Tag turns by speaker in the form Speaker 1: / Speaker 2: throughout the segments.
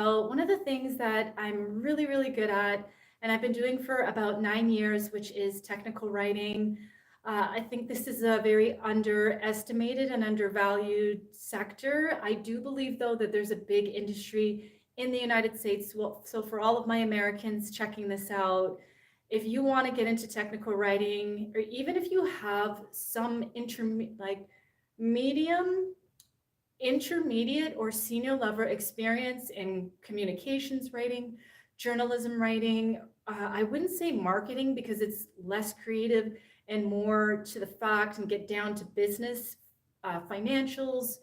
Speaker 1: about one of the things that I'm really, really good at, and I've been doing for about 9 years, which is technical writing. I think this is a very underestimated and undervalued sector. I do believe, though, that there's a big industry in the United States. Well, so for all of my Americans checking this out, if you want to get into technical writing, or even if you have some medium, intermediate, or senior level experience in communications writing, journalism writing, I wouldn't say marketing because it's less creative and more to the fact and get down to business, financials,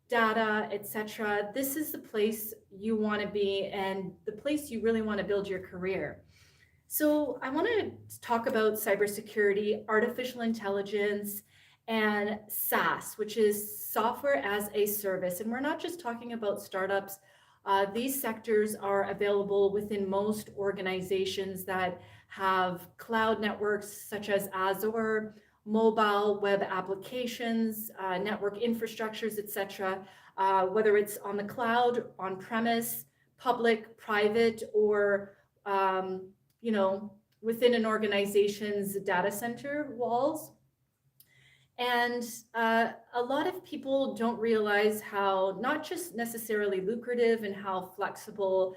Speaker 1: data, etc. This is the place you want to be and the place you really want to build your career. So I want to talk about cybersecurity, artificial intelligence, and SaaS, which is software as a service. And we're not just talking about startups. These sectors are available within most organizations that have cloud networks such as Azure, mobile web applications, network infrastructures, etc. Whether it's on the cloud, on premise, public, private, or within an organization's data center walls. And a lot of people don't realize how not just necessarily lucrative and how flexible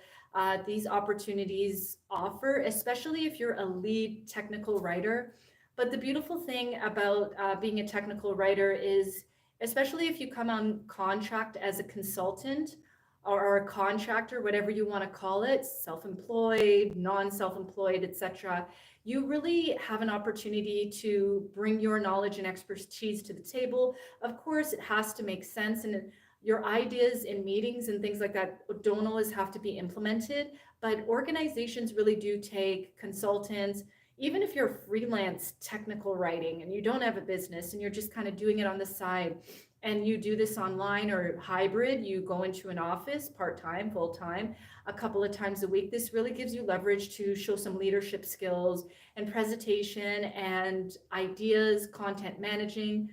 Speaker 1: these opportunities offer, especially if you're a lead technical writer. But the beautiful thing about being a technical writer is, especially if you come on contract as a consultant or a contractor, whatever you want to call it, self-employed, non-self-employed, etc., you really have an opportunity to bring your knowledge and expertise to the table. Of course, it has to make sense, and your ideas in meetings and things like that don't always have to be implemented, but organizations really do take consultants. Even if you're freelance technical writing and you don't have a business and you're just kind of doing it on the side, and you do this online or hybrid, you go into an office part-time, full-time, a couple of times a week, this really gives you leverage to show some leadership skills and presentation and ideas, content managing,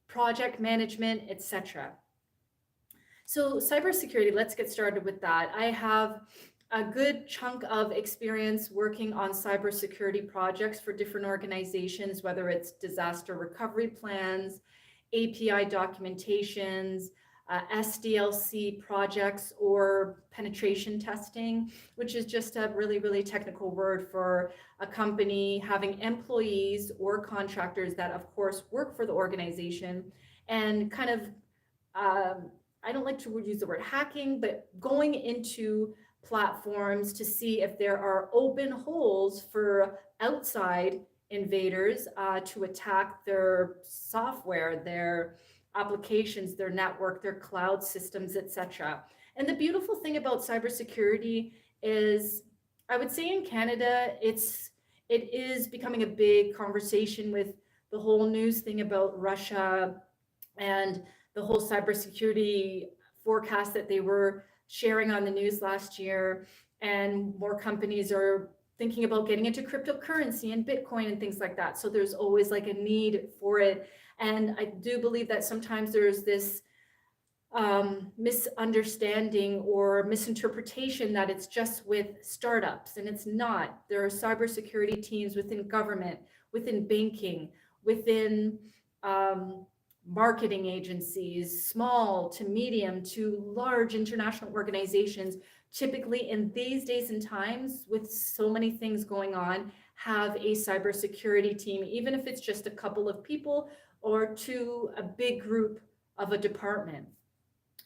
Speaker 1: project management, etc. So cybersecurity, let's get started with that. I have a good chunk of experience working on cybersecurity projects for different organizations, whether it's disaster recovery plans, API documentations, SDLC projects, or penetration testing, which is just a really, really technical word for a company having employees or contractors that, of course, work for the organization and kind of, I don't like to use the word hacking, but going into platforms to see if there are open holes for outside invaders to attack their software, their applications, their network, their cloud systems, etc. And the beautiful thing about cybersecurity is, I would say in Canada, it is becoming a big conversation with the whole news thing about Russia and the whole cybersecurity forecast that they were sharing on the news last year. And more companies are thinking about getting into cryptocurrency and Bitcoin and things like that. So there's always like a need for it. And I do believe that sometimes there's this misunderstanding or misinterpretation that it's just with startups, and it's not. There are cybersecurity teams within government, within banking, within marketing agencies, small to medium to large international organizations, typically in these days and times with so many things going on, have a cybersecurity team, even if it's just a couple of people or to a big group of a department.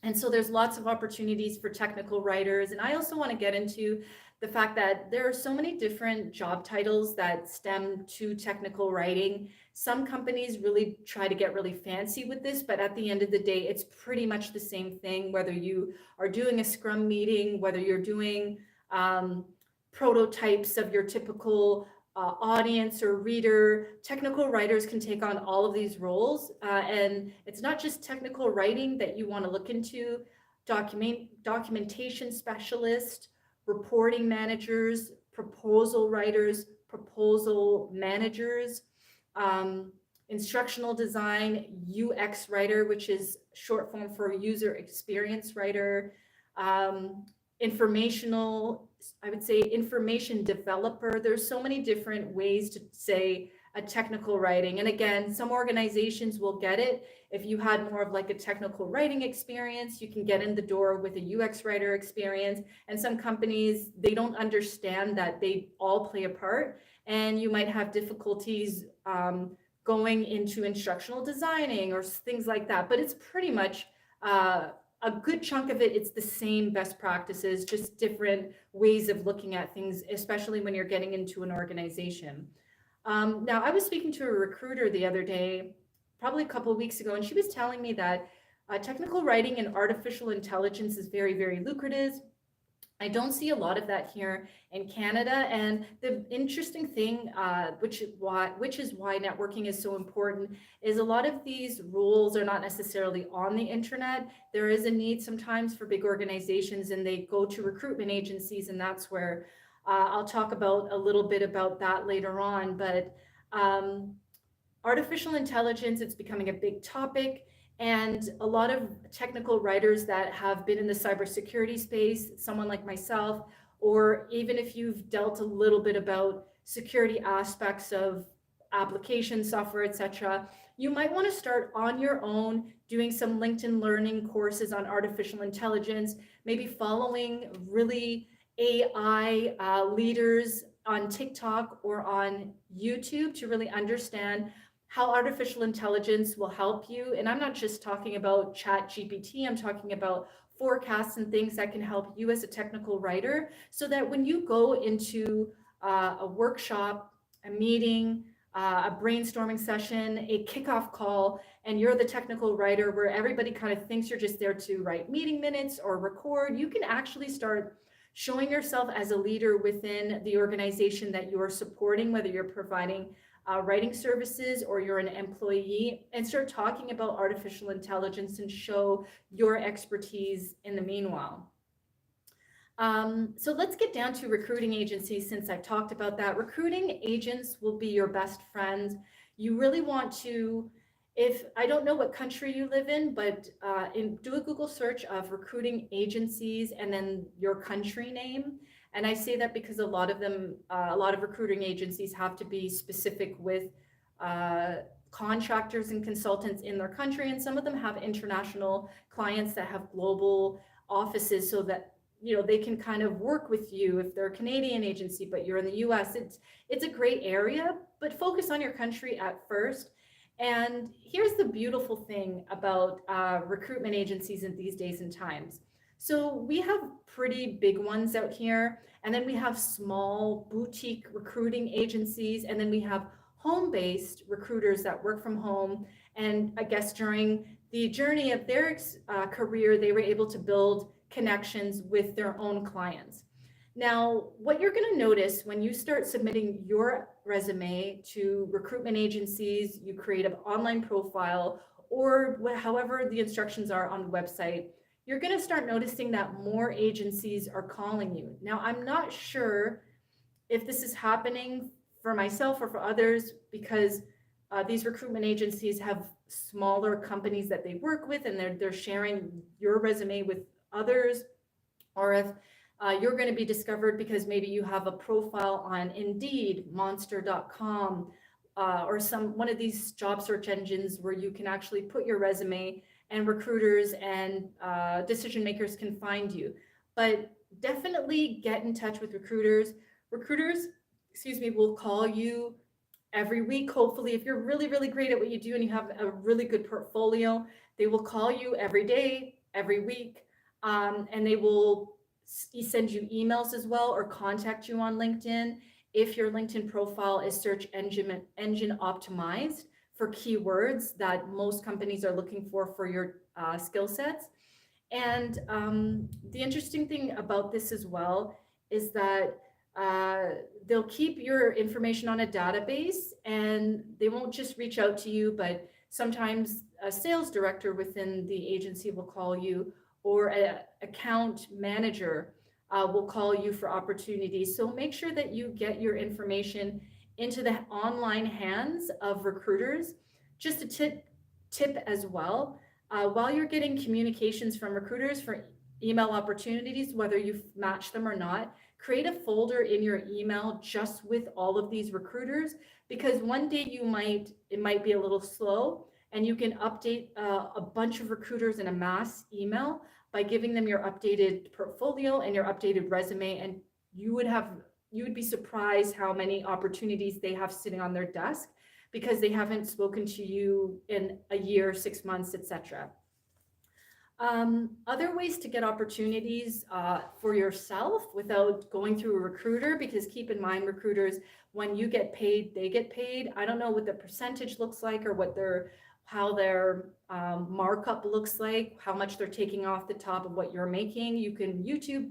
Speaker 1: And so there's lots of opportunities for technical writers. And I also want to get into the fact that there are so many different job titles that stem to technical writing. Some companies really try to get really fancy with this, but at the end of the day, it's pretty much the same thing, whether you are doing a Scrum meeting, whether you're doing prototypes of your typical audience or reader. Technical writers can take on all of these roles. And it's not just technical writing that you want to look into. Documentation specialist, reporting managers, proposal writers, proposal managers, instructional design, UX writer, which is short form for user experience writer, informational, I would say information developer. There's so many different ways to say a technical writing. And again, some organizations will get it. If you had more of like a technical writing experience, you can get in the door with a UX writer experience. And some companies, they don't understand that they all play a part. And you might have difficulties going into instructional designing or things like that. But it's pretty much a good chunk of it, it's the same best practices, just different ways of looking at things, especially when you're getting into an organization. Now, I was speaking to a recruiter the other day, probably a couple of weeks ago, and she was telling me that technical writing and artificial intelligence is very, very lucrative. I don't see a lot of that here in Canada. And the interesting thing, which is why networking is so important, is a lot of these rules are not necessarily on the internet. There is a need sometimes for big organizations, and they go to recruitment agencies, and that's where I'll talk about a little bit about that later on. But artificial intelligence, it's becoming a big topic. And a lot of technical writers that have been in the cybersecurity space, someone like myself, or even if you've dealt a little bit about security aspects of application software, etc., you might want to start on your own doing some LinkedIn learning courses on artificial intelligence, maybe following really AI leaders on TikTok or on YouTube to really understand how artificial intelligence will help you. And I'm not just talking about Chat GPT, I'm talking about forecasts and things that can help you as a technical writer, so that when you go into a workshop, a meeting, a brainstorming session, a kickoff call, and you're the technical writer where everybody kind of thinks you're just there to write meeting minutes or record, you can actually start showing yourself as a leader within the organization that you are supporting, whether you're providing writing services or you're an employee, and start talking about artificial intelligence and show your expertise in the meanwhile. So let's get down to recruiting agencies since I've talked about that. Recruiting agents will be your best friends. You really want to, if I don't know what country you live in, but do a Google search of recruiting agencies and then your country name. And I say that because a lot of them, a lot of recruiting agencies have to be specific with contractors and consultants in their country. And some of them have international clients that have global offices, so that, you know, they can kind of work with you if they're a Canadian agency, but you're in the US. It's a great area, but focus on your country at first. And here's the beautiful thing about recruitment agencies in these days and times. So we have pretty big ones out here, and then we have small boutique recruiting agencies, and then we have home-based recruiters that work from home. And I guess during the journey of their career, they were able to build connections with their own clients. Now, what you're going to notice when you start submitting your resume to recruitment agencies, you create an online profile, or however the instructions are on the website, you're going to start noticing that more agencies are calling you. Now, I'm not sure if this is happening for myself or for others, because these recruitment agencies have smaller companies that they work with, and they're sharing your resume with others, or if you're going to be discovered because maybe you have a profile on Indeed, Monster.com, or one of these job search engines where you can actually put your resume and recruiters and decision makers can find you. But definitely get in touch with recruiters. Recruiters, will call you every week. Hopefully, if you're really, really great at what you do and you have a really good portfolio, they will call you every day, every week, and they will send you emails as well, or contact you on LinkedIn if your LinkedIn profile is search engine optimized for keywords that most companies are looking for your skill sets. And the interesting thing about this as well is that they'll keep your information on a database, and they won't just reach out to you, but sometimes a sales director within the agency will call you, or an account manager will call you for opportunities. So make sure that you get your information into the online hands of recruiters. Just a tip as well, while you're getting communications from recruiters, email opportunities, whether you match them or not. Create a folder in your email just with all of these recruiters, because one day it might be a little slow, and you can update a bunch of recruiters in a mass email by giving them your updated portfolio and your updated resume, and you would have you would be surprised how many opportunities they have sitting on their desk because they haven't spoken to you in a year, 6 months, etc. Other ways to get opportunities for yourself without going through a recruiter, because keep in mind, recruiters, when you get paid, they get paid. I don't know what the percentage looks like or how their markup looks like, how much they're taking off the top of what you're making. You can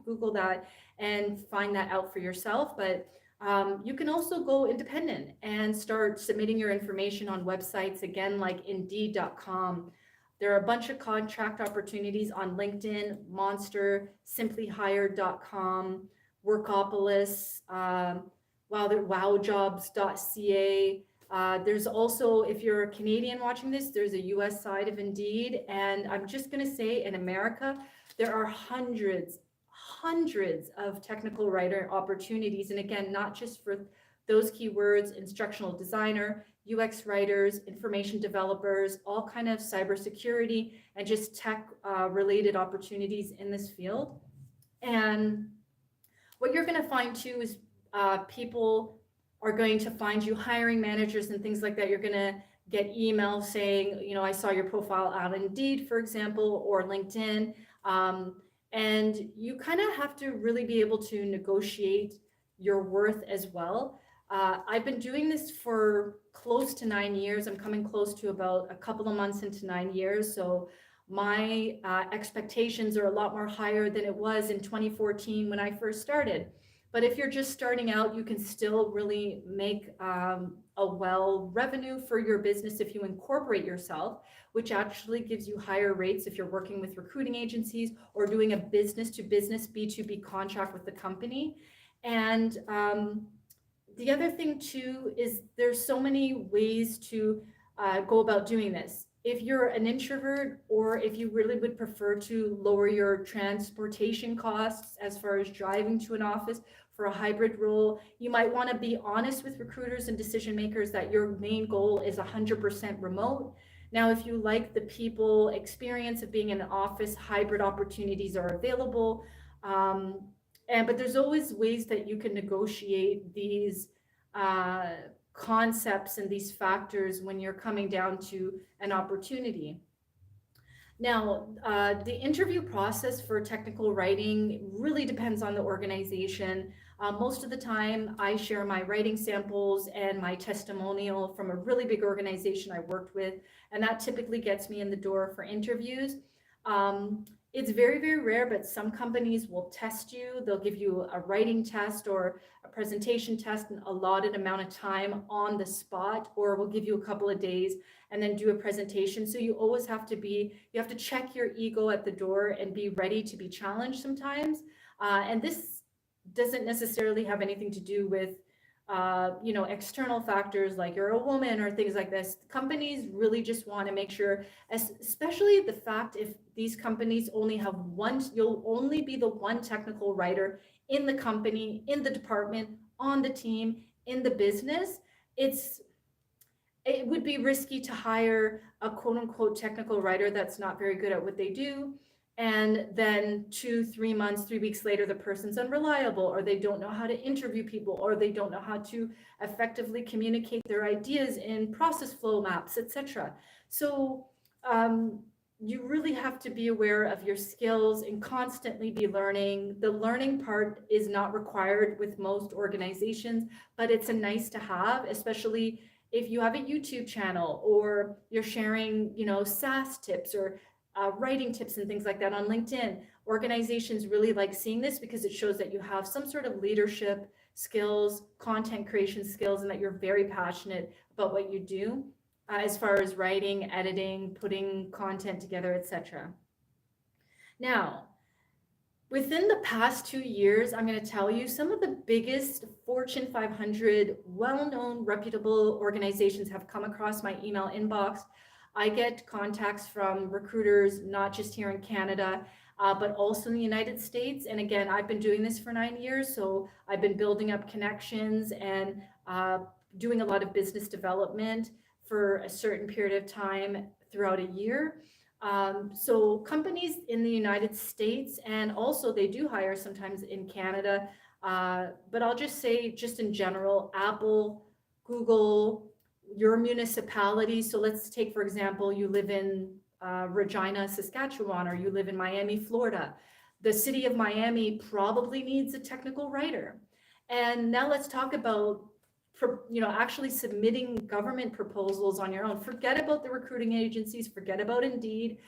Speaker 1: Google that and find that out for yourself. But you can also go independent and start submitting your information on websites, again, like Indeed.com. There are a bunch of contract opportunities on LinkedIn, Monster, simplyhired.com, Workopolis, wowjobs.ca. There's also, if you're a Canadian watching this, there's a US side of Indeed. And I'm just going to say, in America, there are hundreds of technical writer opportunities. And again, not just for those keywords, instructional designer, UX writers, information developers, all kind of cybersecurity and just tech related opportunities in this field. And what you're going to find too is people are going to find you, hiring managers and things like that. You're going to get emails saying, I saw your profile on Indeed, for example, or LinkedIn. And you kind of have to really be able to negotiate your worth as well. I've been doing this for close to 9 years. I'm coming close to about a couple of months into 9 years. So my expectations are a lot more higher than it was in 2014 when I first started. But if you're just starting out, you can still really make a revenue for your business if you incorporate yourself, which actually gives you higher rates if you're working with recruiting agencies or doing a business to business B2B contract with the company. And the other thing too is there's so many ways to go about doing this. If you're an introvert, or if you really would prefer to lower your transportation costs as far as driving to an office for a hybrid role, you might want to be honest with recruiters and decision makers that your main goal is 100% remote. Now, if you like the people experience of being in an office, hybrid opportunities are available. But there's always ways that you can negotiate these concepts and these factors when you're coming down to an opportunity. Now, the interview process for technical writing really depends on the organization. Most of the time, I share my writing samples and my testimonial from a really big organization I worked with, and that typically gets me in the door for interviews. It's very, very rare, but some companies will test you. They'll give you a writing test or a presentation test, an allotted amount of time on the spot, or will give you a couple of days and then do a presentation. So you always have to check your ego at the door and be ready to be challenged sometimes. And this doesn't necessarily have anything to do with external factors like you're a woman or things like this. Companies really just want to make sure, especially the fact if these companies only have one, you'll only be the one technical writer in the company, in the department, on the team, in the business. It would be risky to hire a quote unquote technical writer that's not very good at what they do. And then 2-3 months, 3 weeks later, the person's unreliable, or they don't know how to interview people, or they don't know how to effectively communicate their ideas in process flow maps, etc. So you really have to be aware of your skills and constantly be learning. The learning part is not required with most organizations, but it's a nice to have, especially if you have a YouTube channel or you're sharing, SaaS tips or writing tips and things like that on LinkedIn. Organizations really like seeing this because it shows that you have some sort of leadership skills, content creation skills, and that you're very passionate about what you do as far as writing, editing, putting content together, etc. Now, within the past 2 years, I'm going to tell you some of the biggest Fortune 500 well-known, reputable organizations have come across my email inbox. I get contacts from recruiters, not just here in Canada, but also in the United States. And again, I've been doing this for 9 years, so I've been building up connections and doing a lot of business development for a certain period of time throughout a year. So companies in the United States, and also they do hire sometimes in Canada, but I'll just say, just in general, Apple, Google, your municipality. So let's take, for example, you live in Regina, Saskatchewan, or you live in Miami, Florida. The city of Miami probably needs a technical writer. And now let's talk about actually submitting government proposals on your own. Forget about the recruiting agencies, forget about Indeed.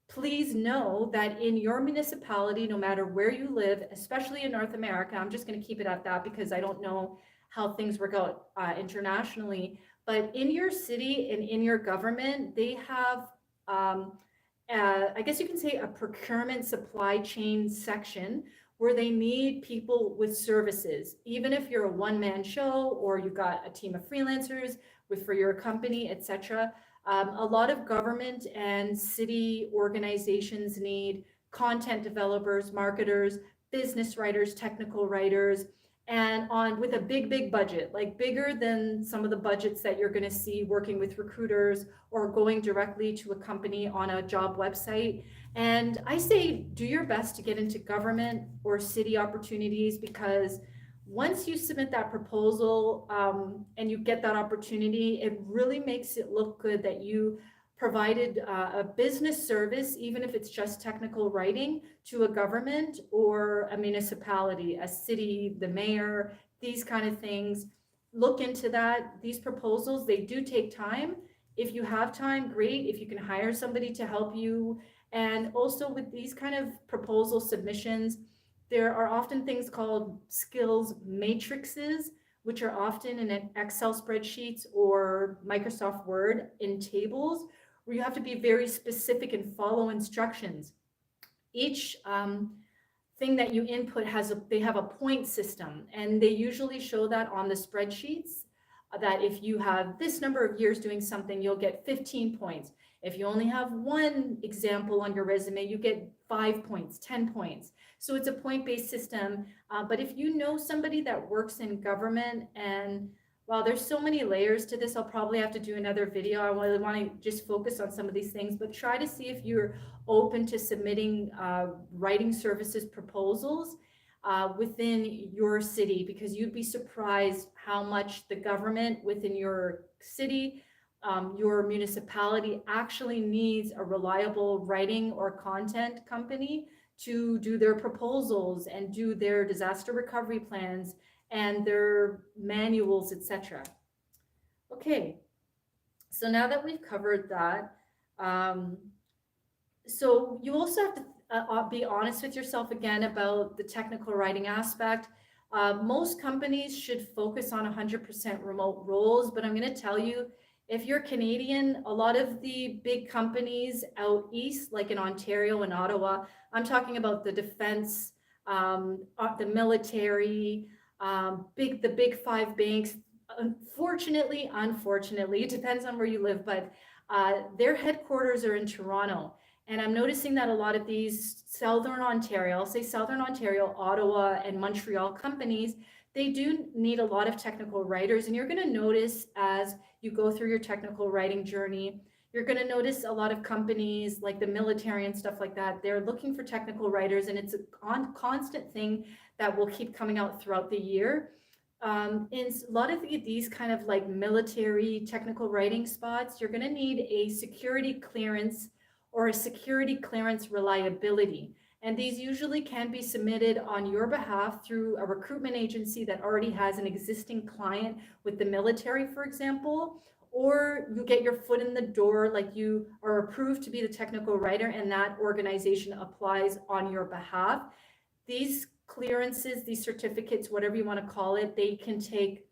Speaker 1: Please know that in your municipality, no matter where you live, especially in North America, I'm just going to keep it at that because I don't know how things work out internationally, but in your city and in your government, they have, I guess you can say, a procurement supply chain section where they need people with services, even if you're a one-man show or you've got a team of freelancers for your company, etc. A lot of government and city organizations need content developers, marketers, business writers, technical writers, and on with a big budget, like bigger than some of the budgets that you're going to see working with recruiters or going directly to a company on a job website. And I say do your best to get into government or city opportunities, because once you submit that proposal and you get that opportunity, it really makes it look good that you provided a business service, even if it's just technical writing, to a government or a municipality, a city, the mayor, these kind of things. Look into that. These proposals, they do take time. If you have time, great. If you can hire somebody to help you. And also with these kind of proposal submissions, there are often things called skills matrices, which are often in Excel spreadsheets or Microsoft Word in tables, where you have to be very specific and follow instructions. Each thing that you input they have a point system, and they usually show that on the spreadsheets, that if you have this number of years doing something, you'll get 15 points. If you only have one example on your resume, you get 5 points, 10 points. So it's a point-based system. But if you know somebody that works in government, and wow, there's so many layers to this, I'll probably have to do another video. I really want to just focus on some of these things, but try to see if you're open to submitting writing services proposals within your city, because you'd be surprised how much the government within your city, your municipality, actually needs a reliable writing or content company to do their proposals and do their disaster recovery plans and their manuals, etc. Okay, so now that we've covered that, so you also have to be honest with yourself again about the technical writing aspect. Most companies should focus on 100% remote roles, but I'm going to tell you, if you're Canadian, a lot of the big companies out east, like in Ontario and Ottawa, I'm talking about the defense, the military, the big five banks. Unfortunately, it depends on where you live, but their headquarters are in Toronto. And I'm noticing that a lot of these Southern Ontario, I'll say Southern Ontario, Ottawa, and Montreal companies, they do need a lot of technical writers. And you're going to notice as you go through your technical writing journey, you're going to notice a lot of companies like the military and stuff like that, they're looking for technical writers, and it's a constant thing that will keep coming out throughout the year. In a lot of these kind of like military technical writing spots, you're going to need a security clearance or a security clearance reliability. And these usually can be submitted on your behalf through a recruitment agency that already has an existing client with the military, for example, or you get your foot in the door, like you are approved to be the technical writer and that organization applies on your behalf. These clearances, these certificates, whatever you want to call it, they can take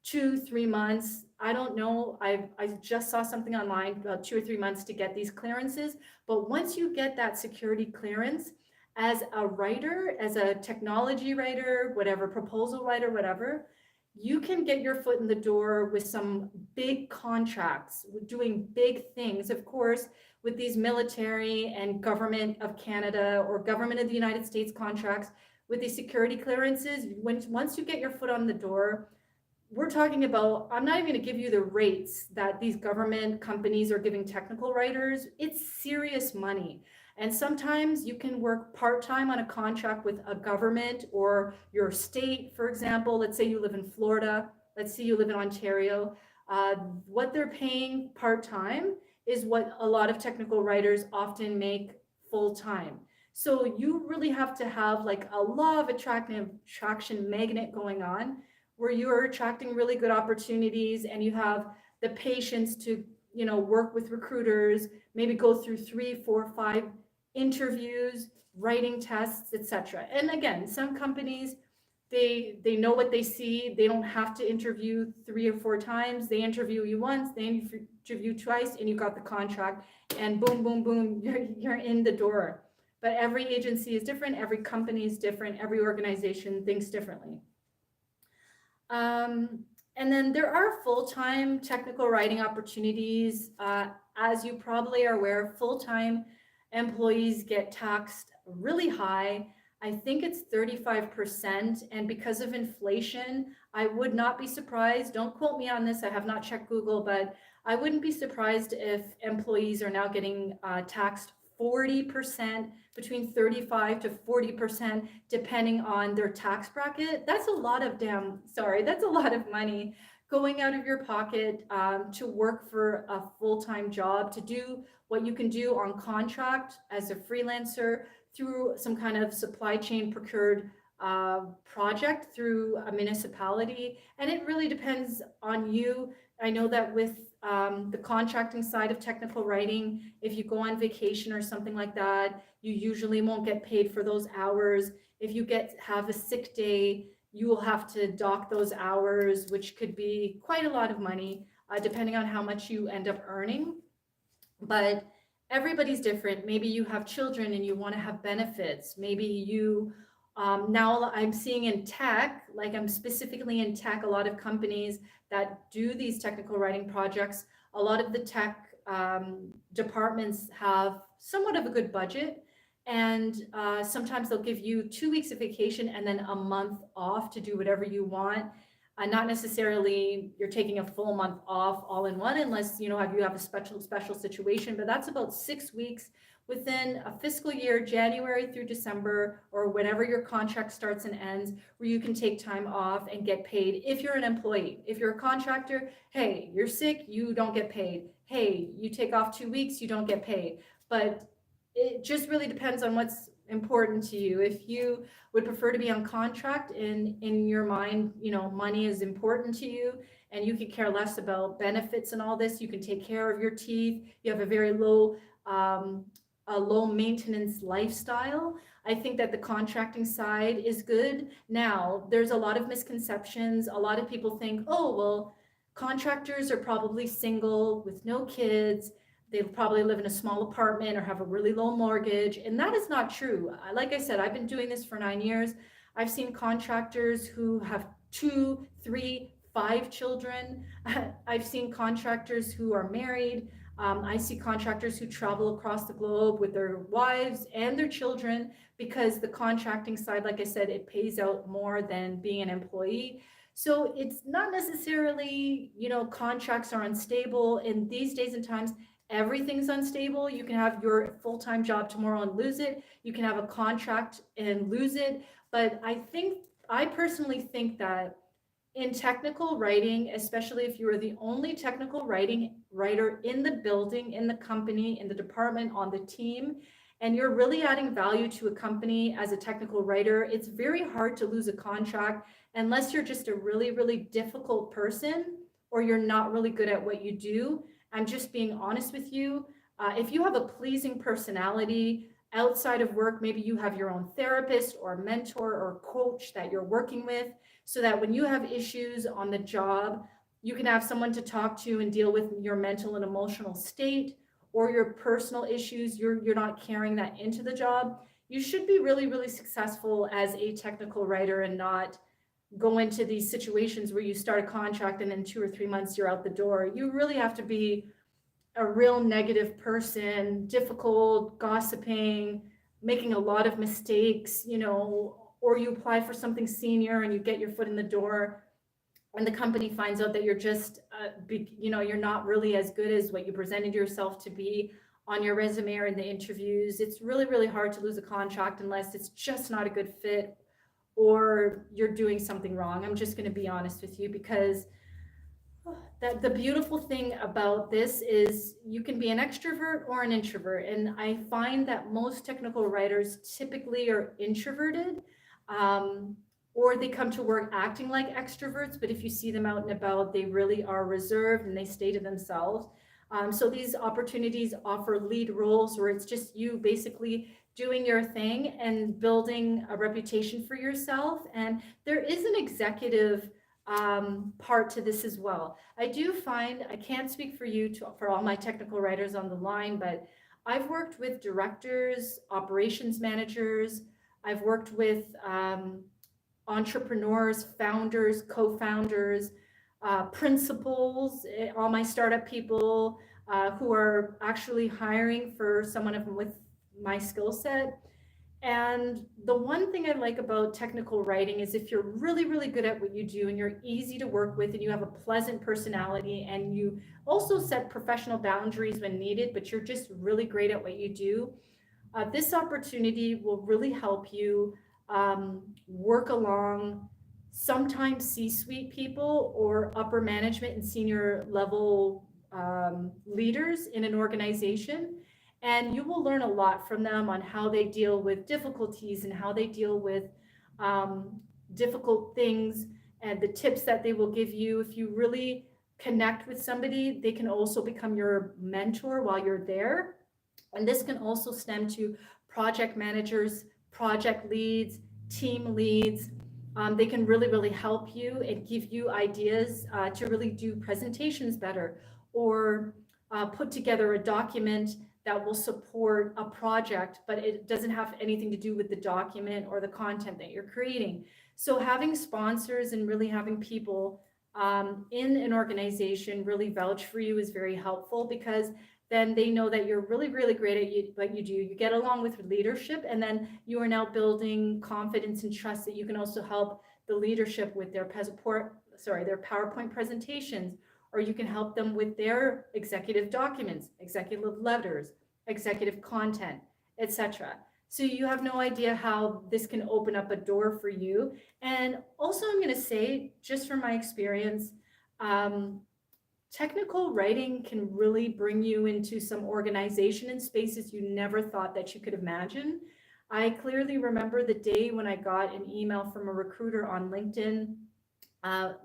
Speaker 1: 2-3 months. I don't know. I just saw something online about 2 or 3 months to get these clearances. But once you get that security clearance as a writer, as a technology writer, whatever, proposal writer, whatever, you can get your foot in the door with some big contracts, doing big things. Of course, with these military and government of Canada or government of the United States contracts, with these security clearances, once you get your foot on the door, we're talking about, I'm not even going to give you the rates that these government companies are giving technical writers. It's serious money. And sometimes you can work part-time on a contract with a government or your state, for example. Let's say you live in Florida. Let's say you live in Ontario. What they're paying part-time is what a lot of technical writers often make full-time. So you really have to have like a law of attraction magnet going on, where you're attracting really good opportunities and you have the patience to, work with recruiters, maybe go through 3, 4, 5 interviews, writing tests, etc. And again, some companies, they know what they see. They don't have to interview 3 or 4 times. They interview you once, they interview twice, and you got the contract, and boom, boom, boom, you're in the door. But every agency is different, every company is different, every organization thinks differently. And then there are full-time technical writing opportunities. As you probably are aware, full-time employees get taxed really high. I think it's 35%. And because of inflation, I would not be surprised. Don't quote me on this. I have not checked Google, but I wouldn't be surprised if employees are now getting taxed 40%, between 35 to 40%, depending on their tax bracket. That's a lot of that's a lot of money going out of your pocket to work for a full-time job, to do what you can do on contract as a freelancer through some kind of supply chain procured project through a municipality. And it really depends on you. I know that with the contracting side of technical writing, if you go on vacation or something like that, you usually won't get paid for those hours. If you have a sick day, you will have to dock those hours, which could be quite a lot of money, depending on how much you end up earning. But everybody's different. Maybe you have children and you want to have benefits. Maybe you now I'm seeing in tech, like I'm specifically in tech, a lot of companies that do these technical writing projects, a lot of the tech departments have somewhat of a good budget. And sometimes they'll give you 2 weeks of vacation and then a month off to do whatever you want. Not necessarily you're taking a full month off all in one, unless you have a special situation, but that's about 6 weeks within a fiscal year, January through December, or whenever your contract starts and ends, where you can take time off and get paid if you're an employee. If you're a contractor, hey, you're sick, you don't get paid. Hey, you take off 2 weeks, you don't get paid. But it just really depends on what's important to you. If you would prefer to be on contract, in your mind, money is important to you and you could care less about benefits and all this, you can take care of your teeth, you have a very low maintenance lifestyle, I think that the contracting side is good. Now, there's a lot of misconceptions. A lot of people think, oh, well, contractors are probably single with no kids. They probably live in a small apartment or have a really low mortgage. And that is not true. Like I said, I've been doing this for 9 years. I've seen contractors who have 2, 3, 5 children. I've seen contractors who are married. I see contractors who travel across the globe with their wives and their children, because the contracting side, like I said, it pays out more than being an employee. So it's not necessarily, contracts are unstable. In these days and times, everything's unstable. You can have your full-time job tomorrow and lose it. You can have a contract and lose it. But I personally think that in technical writing, especially if you are the only technical writer in the building, in the company, in the department, on the team, and you're really adding value to a company as a technical writer, it's very hard to lose a contract unless you're just a really, really difficult person or you're not really good at what you do. I'm just being honest with you. If you have a pleasing personality outside of work, maybe you have your own therapist or mentor or coach that you're working with, so that when you have issues on the job, you can have someone to talk to and deal with your mental and emotional state or your personal issues. You're not carrying that into the job. You should be really, really successful as a technical writer and not go into these situations where you start a contract and in 2 or 3 months you're out the door. You really have to be a real negative person, difficult, gossiping, making a lot of mistakes, or you apply for something senior and you get your foot in the door and the company finds out that you're just, you're not really as good as what you presented yourself to be on your resume or in the interviews. It's really, really hard to lose a contract unless it's just not a good fit or you're doing something wrong. I'm just going to be honest with you, because that the beautiful thing about this is you can be an extrovert or an introvert. And I find that most technical writers typically are introverted, or they come to work acting like extroverts. But if you see them out and about, they really are reserved and they stay to themselves. So these opportunities offer lead roles where it's just you basically doing your thing and building a reputation for yourself. And there is an executive part to this as well. I do find, I can't speak for for all my technical writers on the line, but I've worked with directors, operations managers, I've worked with entrepreneurs, founders, co-founders, principals, all my startup people who are actually hiring for someone with my skill set. And the one thing I like about technical writing is if you're really, really good at what you do and you're easy to work with and you have a pleasant personality and you also set professional boundaries when needed, but you're just really great at what you do, this opportunity will really help you work along sometimes C-suite people or upper management and senior level leaders in an organization. And you will learn a lot from them on how they deal with difficulties and how they deal with difficult things, and the tips that they will give you. If you really connect with somebody, they can also become your mentor while you're there. And this can also stem to project managers, project leads, team leads. They can really, really help you and give you ideas to really do presentations better, or put together a document that will support a project, but it doesn't have anything to do with the document or the content that you're creating. So having sponsors and really having people in an organization really vouch for you is very helpful, because then they know that you're really, really great at what you do. You get along with leadership, and then you are now building confidence and trust that you can also help the leadership with their PowerPoint presentations, or you can help them with their executive documents, executive letters, executive content, etc. So you have no idea how this can open up a door for you. And also, I'm going to say, just from my experience, technical writing can really bring you into some organization and spaces you never thought that you could imagine. I clearly remember the day when I got an email from a recruiter on LinkedIn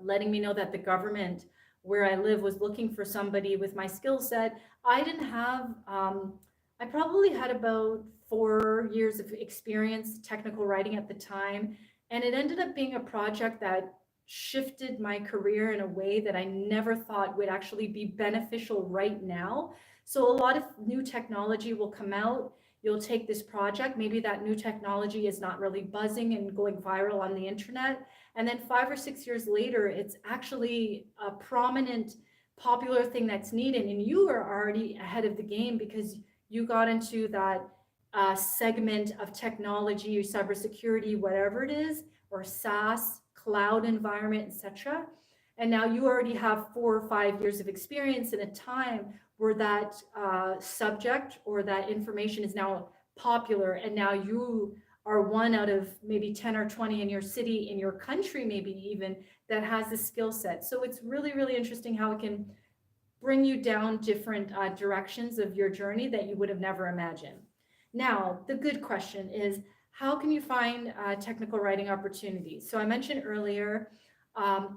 Speaker 1: letting me know that the government where I live was looking for somebody with my skill set. I didn't have, I probably had about 4 years of experience technical writing at the time. And it ended up being a project that shifted my career in a way that I never thought would actually be beneficial right now. So a lot of new technology will come out. You'll take this project, maybe that new technology is not really buzzing and going viral on the internet. And then 5 or 6 years later, it's actually a prominent, popular thing that's needed. And you are already ahead of the game because you got into that segment of technology or cybersecurity, whatever it is, or SaaS, cloud environment, etc. And now you already have 4 or 5 years of experience in a time where that subject or that information is now popular. And now you are one out of maybe 10 or 20 in your city, in your country, maybe even, that has the skill set. So it's really, really interesting how it can bring you down different directions of your journey that you would have never imagined. Now, the good question is, how can you find technical writing opportunities? So I mentioned earlier,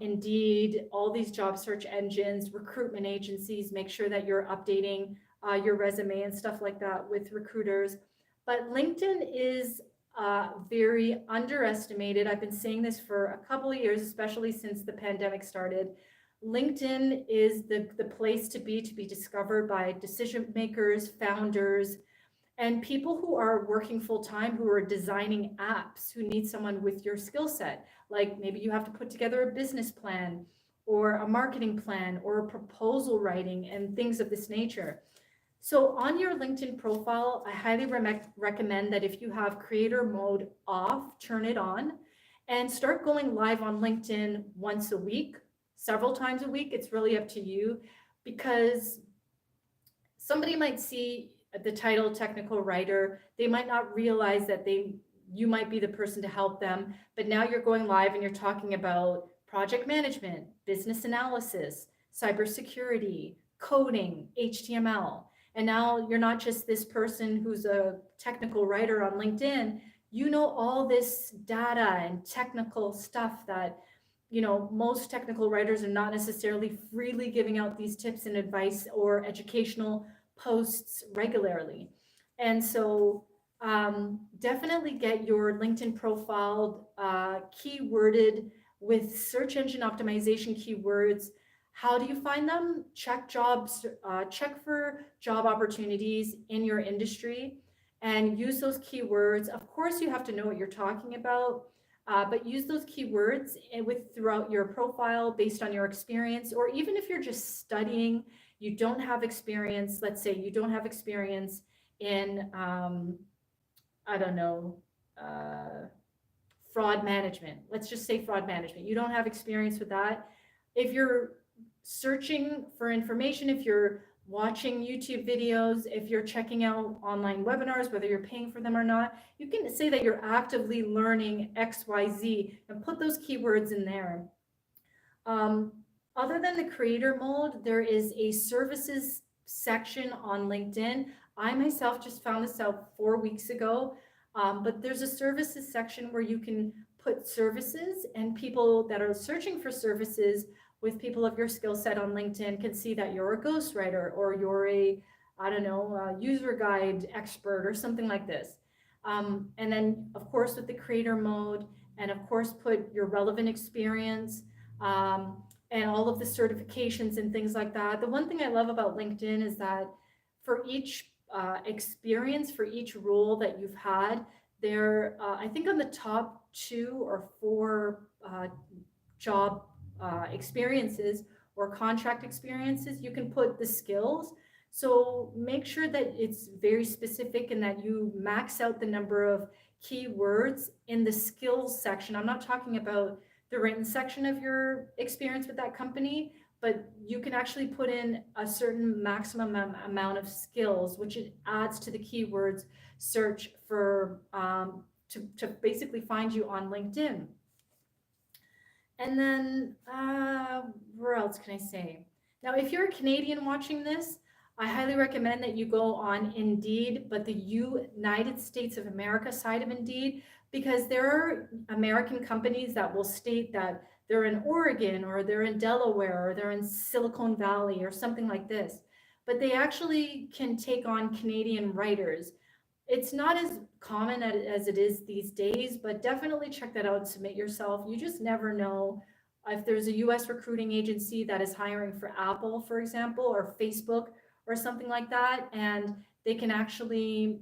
Speaker 1: Indeed, all these job search engines, recruitment agencies, make sure that you're updating your resume and stuff like that with recruiters. But LinkedIn is very underestimated. I've been saying this for a couple of years, especially since the pandemic started. LinkedIn is the place to be discovered by decision makers, founders, and people who are working full time, who are designing apps, who need someone with your skill set. Like maybe you have to put together a business plan or a marketing plan or a proposal writing and things of this nature. So on your LinkedIn profile, I highly recommend that if you have creator mode off, turn it on and start going live on LinkedIn once a week, several times a week. It's really up to you, because somebody might see the title technical writer. They might not realize that you might be the person to help them, but now you're going live and you're talking about project management, business analysis, cybersecurity, coding, HTML. And now you're not just this person who's a technical writer on LinkedIn. You know all this data and technical stuff that, most technical writers are not necessarily freely giving out these tips and advice or educational posts regularly. And so definitely get your LinkedIn profile keyworded with search engine optimization keywords. How do you find them? Check jobs, check for job opportunities in your industry and use those keywords. Of course, you have to know what you're talking about, but use those keywords throughout your profile based on your experience, or even if you're just studying, you don't have experience. Let's say you don't have experience in, I don't know, fraud management. Let's just say fraud management. You don't have experience with that. If you're searching for information, if you're watching YouTube videos, if you're checking out online webinars, whether you're paying for them or not, you can say that you're actively learning XYZ and put those keywords in there. Other than the creator mode, there is a services section on LinkedIn. I myself just found this out 4 weeks ago, but there's a services section where you can put services, and people that are searching for services with people of your skill set on LinkedIn can see that you're a ghostwriter or you're a, I don't know, a user guide expert or something like this. And then, of course, with the creator mode, and of course, put your relevant experience, and all of the certifications and things like that. The one thing I love about LinkedIn is that for each experience, for each role that you've had, there, I think on the top 2 or 4 job experiences or contract experiences, you can put the skills. So make sure that it's very specific and that you max out the number of keywords in the skills section. I'm not talking about the written section of your experience with that company, but you can actually put in a certain maximum amount of skills, which it adds to the keywords search for to basically find you on LinkedIn. And then where else can I say? Now, if you're a Canadian watching this, I highly recommend that you go on Indeed, but the United States of America side of Indeed, because there are American companies that will state that they're in Oregon or they're in Delaware or they're in Silicon Valley or something like this, but they actually can take on Canadian writers. It's not as common as it is these days, but definitely check that out, submit yourself. You just never know if there's a US recruiting agency that is hiring for Apple, for example, or Facebook or something like that, and they can actually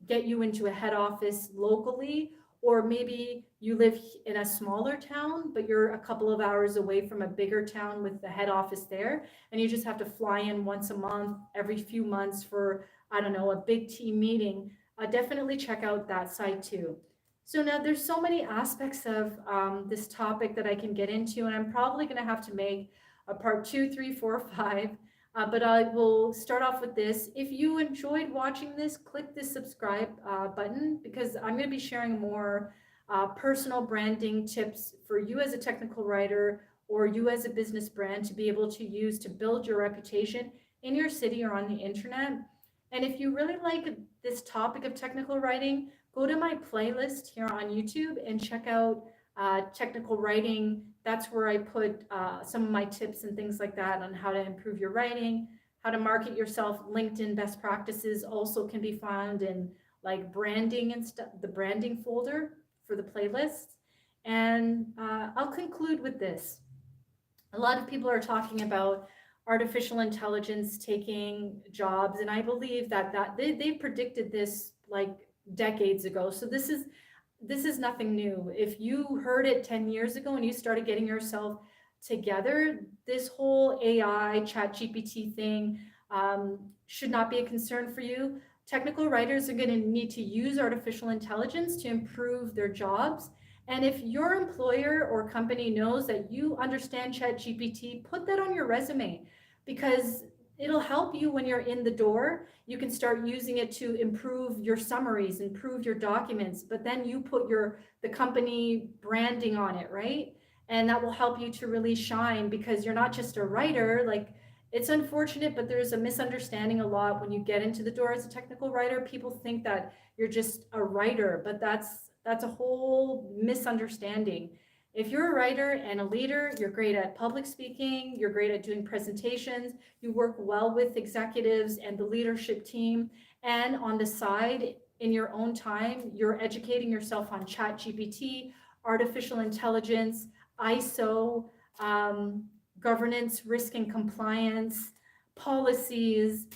Speaker 1: get you into a head office locally, or maybe you live in a smaller town, but you're a couple of hours away from a bigger town with the head office there, and you just have to fly in once a month, every few months for, I don't know, a big team meeting. Definitely check out that site too. So now there's so many aspects of this topic that I can get into, and I'm probably going to have to make a part 2, 3, 4, 5. But I will start off with this. If you enjoyed watching this, click the subscribe button, because I'm going to be sharing more personal branding tips for you as a technical writer or you as a business brand to be able to use to build your reputation in your city or on the internet. And if you really like this topic of technical writing, go to my playlist here on YouTube and check out technical writing. That's where I put some of my tips and things like that on how to improve your writing, how to market yourself. LinkedIn best practices also can be found in like branding and stuff, the branding folder for the playlists. And I'll conclude with this. A lot of people are talking about artificial intelligence taking jobs. And I believe that they predicted this like decades ago. So this is nothing new. If you heard it 10 years ago and you started getting yourself together, this whole AI chat GPT thing should not be a concern for you. Technical writers are going to need to use artificial intelligence to improve their jobs. And if your employer or company knows that you understand chat GPT, put that on your resume, because it'll help you when you're in the door. You can start using it to improve your summaries, improve your documents, but then you put the company branding on it, right? And that will help you to really shine, because you're not just a writer. Like, it's unfortunate, but there's a misunderstanding a lot when you get into the door as a technical writer. People think that you're just a writer, but that's a whole misunderstanding. If you're a writer and a leader, you're great at public speaking, you're great at doing presentations, you work well with executives and the leadership team, and on the side, in your own time, you're educating yourself on chat GPT, artificial intelligence, ISO, governance, risk and compliance, policies,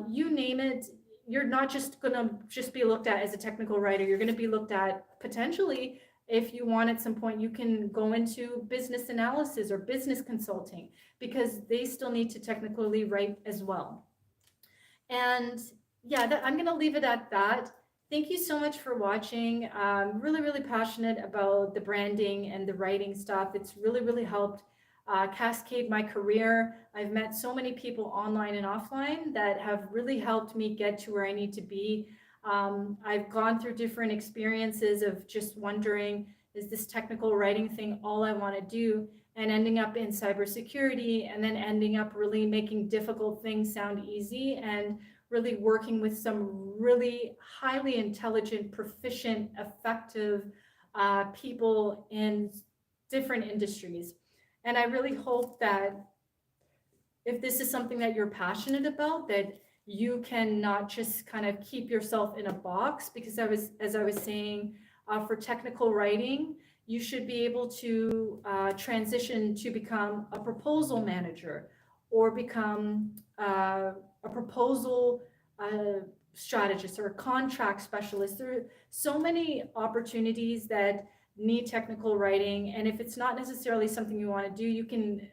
Speaker 1: you name it. You're not just gonna just be looked at as a technical writer. You're gonna be looked at potentially, if you want at some point, you can go into business analysis or business consulting, because they still need to technically write as well. And yeah, I'm gonna leave it at that. Thank you so much for watching. I'm really, really passionate about the branding and the writing stuff. It's really, really helped cascade my career. I've met so many people online and offline that have really helped me get to where I need to be. I've gone through different experiences of just wondering, is this technical writing thing all I want to do? And ending up in cybersecurity, and then ending up really making difficult things sound easy, and really working with some really highly intelligent, proficient, effective people in different industries. And I really hope that if this is something that you're passionate about, that you can not just kind of keep yourself in a box, because as I was saying, for technical writing, you should be able to transition to become a proposal manager, or become a proposal strategist, or a contract specialist. There are so many opportunities that need technical writing. And if it's not necessarily something you want to do, you can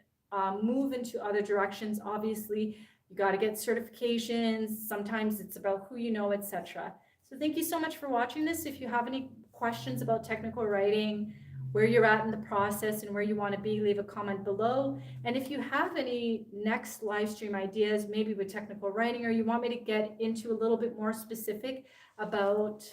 Speaker 1: move into other directions. Obviously, you got to get certifications. Sometimes it's about who you know, etc. So thank you so much for watching this. If you have any questions about technical writing, where you're at in the process and where you want to be, leave a comment below. And if you have any next live stream ideas, maybe with technical writing, or you want me to get into a little bit more specific about,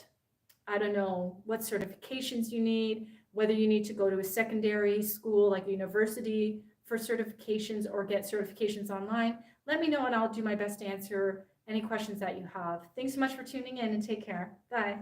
Speaker 1: I don't know, what certifications you need, whether you need to go to a secondary school like a university for certifications, or get certifications online, let me know and I'll do my best to answer any questions that you have. Thanks so much for tuning in, and take care. Bye.